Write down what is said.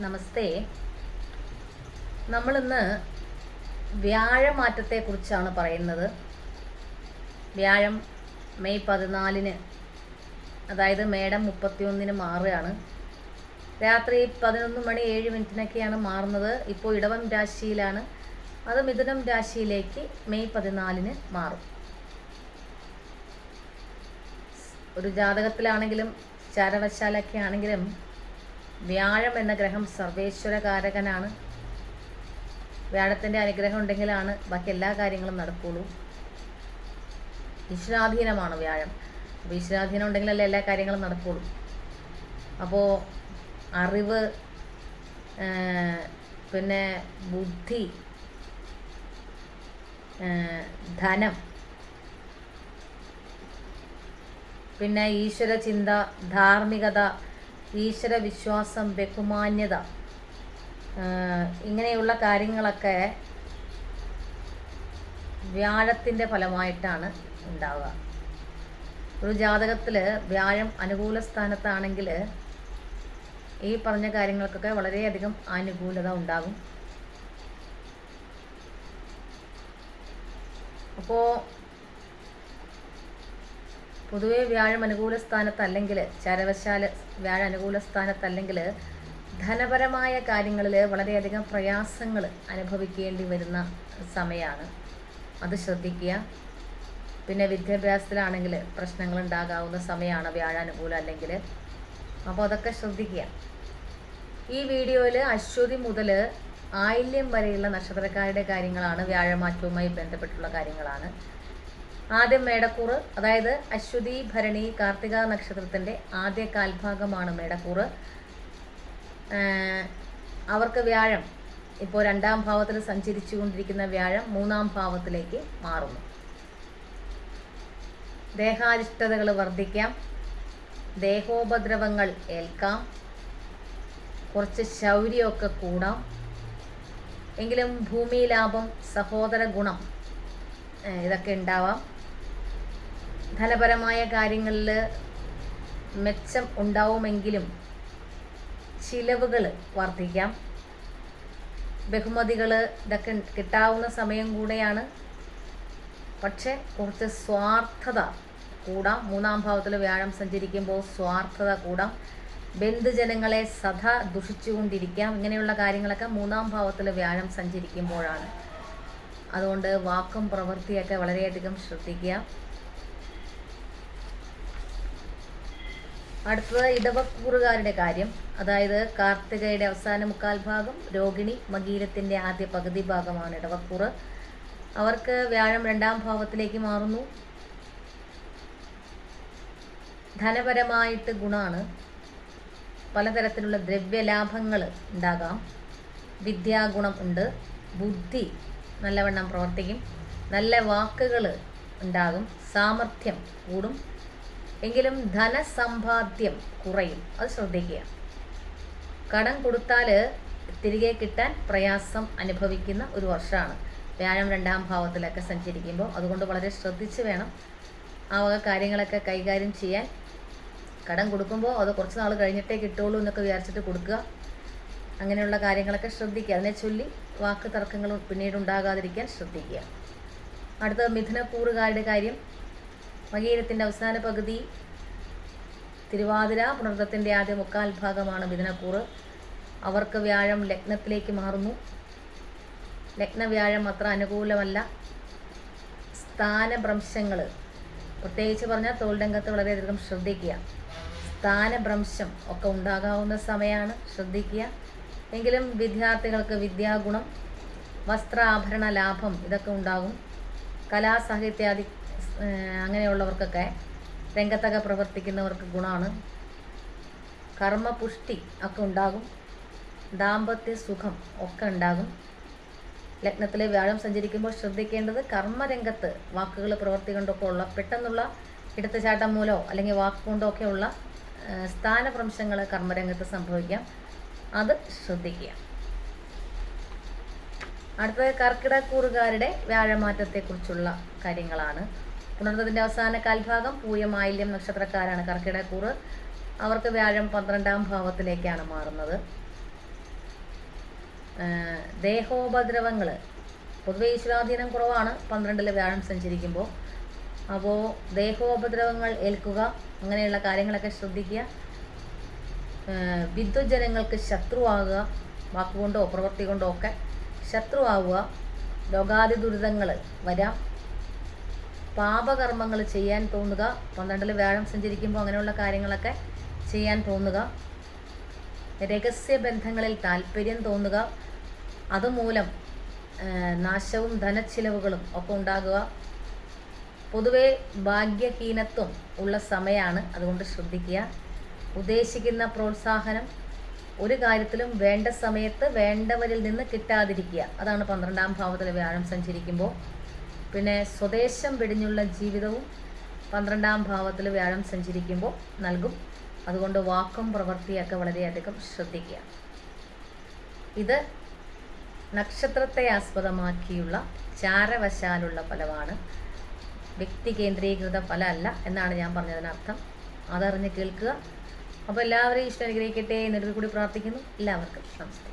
നമസ്തേ. നമ്മളിന്ന് വ്യാഴമാറ്റത്തെക്കുറിച്ചാണ് പറയുന്നത്. വ്യാഴം മെയ് 14-ന്, അതായത് മേടം 31-ന് മാറുകയാണ്. രാത്രി 11:07 മാറുന്നത്. ഇപ്പോൾ ഇടവം രാശിയിലാണ്. അത് മിഥുനം രാശിയിലേക്ക് മെയ് 14-ന് മാറും. ഒരു ജാതകത്തിലാണെങ്കിലും ചാരവശാലൊക്കെ ആണെങ്കിലും വ്യാഴം എന്ന ഗ്രഹം സർവേശ്വരകാരകനാണ്. വ്യാഴത്തിൻ്റെ അനുഗ്രഹം ഉണ്ടെങ്കിലാണ് ബാക്കി എല്ലാ കാര്യങ്ങളും നടക്കുകയുള്ളൂ. ഈശ്വരാധീനമാണ് വ്യാഴം. അപ്പോൾ ഈശ്വരാധീനം ഉണ്ടെങ്കിലല്ലേ എല്ലാ കാര്യങ്ങളും നടക്കുകയുള്ളൂ. അപ്പോൾ അറിവ്, പിന്നെ ബുദ്ധി, ധനം, പിന്നെ ഈശ്വര ചിന്ത, ധാർമ്മികത, ഈശ്വര വിശ്വാസം, ബഹുമാന്യത, ഇങ്ങനെയുള്ള കാര്യങ്ങളൊക്കെ വ്യാഴത്തിൻ്റെ ഫലമായിട്ടാണ് ഉണ്ടാവുക. ഒരു ജാതകത്തിൽ വ്യാഴം അനുകൂല സ്ഥാനത്താണെങ്കിൽ ഈ പറഞ്ഞ കാര്യങ്ങൾക്കൊക്കെ വളരെയധികം ആനുകൂല്യത ഉണ്ടാകും. അപ്പോൾ പൊതുവെ വ്യാഴം അനുകൂല സ്ഥാനത്തല്ലെങ്കിൽ, ചാരവശാൽ വ്യാഴം അനുകൂല സ്ഥാനത്തല്ലെങ്കിൽ ധനപരമായ കാര്യങ്ങളിൽ വളരെയധികം പ്രയാസങ്ങൾ അനുഭവിക്കേണ്ടി വരുന്ന സമയമാണ്. അത് ശ്രദ്ധിക്കുക. പിന്നെ വിദ്യാഭ്യാസത്തിലാണെങ്കിൽ പ്രശ്നങ്ങൾ ഉണ്ടാകാവുന്ന സമയമാണ് വ്യാഴാനുകൂലം അല്ലെങ്കിൽ. അപ്പോൾ അതൊക്കെ ശ്രദ്ധിക്കുക. ഈ വീഡിയോയിൽ അശ്വതി മുതൽ ആയില്യം വരെയുള്ള നക്ഷത്രക്കാരുടെ കാര്യങ്ങളാണ്, വ്യാഴമാറ്റവുമായി ബന്ധപ്പെട്ടുള്ള കാര്യങ്ങളാണ്. ആദ്യം മേടക്കൂറ്, അതായത് അശ്വതി, ഭരണി, കാർത്തിക നക്ഷത്രത്തിൻ്റെ ആദ്യ കാൽഭാഗമാണ് മേടക്കൂറ്. അവർക്ക് വ്യാഴം ഇപ്പോൾ 2-ാം ഭാവത്തിൽ സഞ്ചരിച്ചു കൊണ്ടിരിക്കുന്ന വ്യാഴം 3-ാം ഭാവത്തിലേക്ക് മാറുന്നു. ദേഹാരിഷ്ടതകൾ വർദ്ധിക്കാം, ദേഹോപദ്രവങ്ങൾ ഏൽക്കാം, കുറച്ച് ശൗര്യമൊക്കെ കൂടാം. എങ്കിലും ഭൂമി ലാഭം, സഹോദര ഗുണം, ഇതൊക്കെ ഉണ്ടാവാം. ധനപരമായ കാര്യങ്ങളിൽ മെച്ചം ഉണ്ടാവുമെങ്കിലും ചിലവുകൾ വർദ്ധിക്കാം. ബഹുമതികൾ ഇതൊക്കെ കിട്ടാവുന്ന സമയം കൂടെയാണ്. പക്ഷെ കുറച്ച് സ്വാർത്ഥത കൂടാം. 3-ാം ഭാവത്തിൽ വ്യാഴം സഞ്ചരിക്കുമ്പോൾ സ്വാർത്ഥത കൂടാം. ബന്ധുജനങ്ങളെ സദാ ദുഷിച്ചുകൊണ്ടിരിക്കാം. ഇങ്ങനെയുള്ള കാര്യങ്ങളൊക്കെ 3-ാം ഭാവത്തിൽ വ്യാഴം സഞ്ചരിക്കുമ്പോഴാണ്. അതുകൊണ്ട് വാക്കും പ്രവൃത്തിയൊക്കെ വളരെയധികം ശ്രദ്ധിക്കുക. അടുത്തത് ഇടവക്കൂറുകാരുടെ കാര്യം, അതായത് കാർത്തികയുടെ അവസാന 1/4 ഭാഗം, രോഹിണി, മകീരത്തിൻ്റെ ആദ്യ പകുതി ഭാഗമാണ് ഇടവക്കൂറ്. അവർക്ക് വ്യാഴം 2-ാം ഭാവത്തിലേക്ക് മാറുന്നു. ധനപരമായിട്ട് ഗുണമാണ്. പലതരത്തിലുള്ള ദ്രവ്യലാഭങ്ങൾ ഉണ്ടാകാം. വിദ്യാഗുണം ഉണ്ട്. ബുദ്ധി നല്ലവണ്ണം പ്രവർത്തിക്കും. നല്ല വാക്കുകൾ ഉണ്ടാകും. സാമർഥ്യം കൂടും. എങ്കിലും ധനസമ്പാദ്യം കുറയും. അത് ശ്രദ്ധിക്കുക. കടം കൊടുത്താൽ തിരികെ കിട്ടാൻ പ്രയാസം അനുഭവിക്കുന്ന ഒരു വർഷമാണ് വ്യാഴം 2-ാം ഭാവത്തിലൊക്കെ സഞ്ചരിക്കുമ്പോൾ. അതുകൊണ്ട് വളരെ ശ്രദ്ധിച്ച് വേണം ആ വക കാര്യങ്ങളൊക്കെ കൈകാര്യം ചെയ്യാൻ. കടം കൊടുക്കുമ്പോൾ അത് കുറച്ച് നാൾ കഴിഞ്ഞിട്ടേ കിട്ടുള്ളൂ എന്നൊക്കെ വിചാരിച്ചിട്ട് കൊടുക്കുക. അങ്ങനെയുള്ള കാര്യങ്ങളൊക്കെ ശ്രദ്ധിക്കുക. അതിനെ ചൊല്ലി വാക്ക് തർക്കങ്ങൾ പിന്നീട് ഉണ്ടാകാതിരിക്കാൻ ശ്രദ്ധിക്കുക. അടുത്തത് മിഥുനക്കൂറുകാരുടെ കാര്യം, മകീരത്തിൻ്റെ അവസാന പകുതി, തിരുവാതിര, പുണർത്തത്തിൻ്റെ ആദ്യ 1/4 ഭാഗമാണ് മിഥുനക്കൂറ്. അവർക്ക് വ്യാഴം ലഗ്നത്തിലേക്ക് മാറുന്നു. ലഗ്നവ്യാഴം അത്ര അനുകൂലമല്ല. സ്ഥാനഭ്രംശങ്ങൾ, പ്രത്യേകിച്ച് പറഞ്ഞാൽ തൊഴിൽ രംഗത്ത് വളരെയധികം ശ്രദ്ധിക്കുക. സ്ഥാനഭ്രംശം ഒക്കെ ഉണ്ടാകാവുന്ന സമയമാണ്, ശ്രദ്ധിക്കുക. എങ്കിലും വിദ്യാർത്ഥികൾക്ക് വിദ്യാഗുണം, വസ്ത്രാഭരണ ലാഭം ഇതൊക്കെ ഉണ്ടാകും. കലാസാഹിത്യാദി അങ്ങനെയുള്ളവർക്കൊക്കെ, രംഗത്തൊക്കെ പ്രവർത്തിക്കുന്നവർക്ക് ഗുണമാണ്. കർമ്മപുഷ്ടി ഒക്കെ ഉണ്ടാകും. ദാമ്പത്യ സുഖം ഒക്കെ ഉണ്ടാകും. ലഗ്നത്തിലെ വ്യാഴം സഞ്ചരിക്കുമ്പോൾ ശ്രദ്ധിക്കേണ്ടത് കർമ്മരംഗത്ത് വാക്കുകൾ, പ്രവൃത്തി കൊണ്ടൊക്കെ ഉള്ള പെട്ടെന്നുള്ള എടുത്തുചാട്ടം മൂലമോ അല്ലെങ്കിൽ വാക്കുകൊണ്ടോ ഒക്കെയുള്ള സ്ഥാനഭ്രംശങ്ങൾ കർമ്മരംഗത്ത് സംഭവിക്കാം. അത് ശ്രദ്ധിക്കുക. അടുത്തത് കർക്കിടക്കൂറുകാരുടെ വ്യാഴമാറ്റത്തെക്കുറിച്ചുള്ള കാര്യങ്ങളാണ്. പുണർത്തത്തിൻ്റെ അവസാന കാൽഭാഗം, പൂയം, ആയില്യം നക്ഷത്രക്കാരാണ് കർക്കിടക്കൂറ്. അവർക്ക് വ്യാഴം 12-ാം ഭാവത്തിലേക്കാണ് മാറുന്നത്. ദേഹോപദ്രവങ്ങൾ, പൊതുവെ ഈശ്വരാധീനം കുറവാണ് 12-ൽ വ്യാഴം സഞ്ചരിക്കുമ്പോൾ. അപ്പോൾ ദേഹോപദ്രവങ്ങൾ ഏൽക്കുക, അങ്ങനെയുള്ള കാര്യങ്ങളൊക്കെ ശ്രദ്ധിക്കുക. വിദ്വജനങ്ങൾക്ക് ശത്രുവാകുക, വാക്കുകൊണ്ടോ പ്രവൃത്തി കൊണ്ടോ ഒക്കെ ശത്രുവാകുക. രോഗാദി ദുരിതങ്ങൾ വരാം. പാപകർമ്മങ്ങൾ ചെയ്യാൻ തോന്നുക. 12-ൽ വ്യാഴം സഞ്ചരിക്കുമ്പോൾ അങ്ങനെയുള്ള കാര്യങ്ങളൊക്കെ ചെയ്യാൻ തോന്നുക. രഹസ്യബന്ധങ്ങളിൽ താല്പര്യം തോന്നുക. അതുമൂലം നാശവും ധനച്ചിലവുകളും ഒക്കെ ഉണ്ടാകുക. പൊതുവെ ഭാഗ്യഹീനത്വം ഉള്ള സമയമാണ്, അതുകൊണ്ട് ശ്രദ്ധിക്കുക. ഉദ്ദേശിക്കുന്ന പ്രോത്സാഹനം ഒരു കാര്യത്തിലും വേണ്ട സമയത്ത് വേണ്ടവരിൽ നിന്ന് കിട്ടാതിരിക്കുക. അതാണ് 12-ാം ഭാവത്തിൽ വ്യാഴം സഞ്ചരിക്കുമ്പോൾ. പിന്നെ സ്വദേശം വെടിഞ്ഞുള്ള ജീവിതവും 12-ാം ഭാവത്തിൽ വ്യാഴം സഞ്ചരിക്കുമ്പോൾ നൽകും. അതുകൊണ്ട് വാക്കും പ്രവൃത്തിയൊക്കെ വളരെയധികം ശ്രദ്ധിക്കുക. ഇത് നക്ഷത്രത്തെ ആസ്പദമാക്കിയുള്ള ചാരവശാലുള്ള ഫലമാണ്, വ്യക്തി കേന്ദ്രീകൃത ഫലമല്ല എന്നാണ് ഞാൻ പറഞ്ഞതിനർത്ഥം. അതറിഞ്ഞ് കേൾക്കുക. അപ്പോൾ എല്ലാവരെയും ഈശ്വരൻ അനുഗ്രഹിക്കട്ടെ എന്നൊരു കൂടി പ്രാർത്ഥിക്കുന്നു. എല്ലാവർക്കും നമസ്തേ.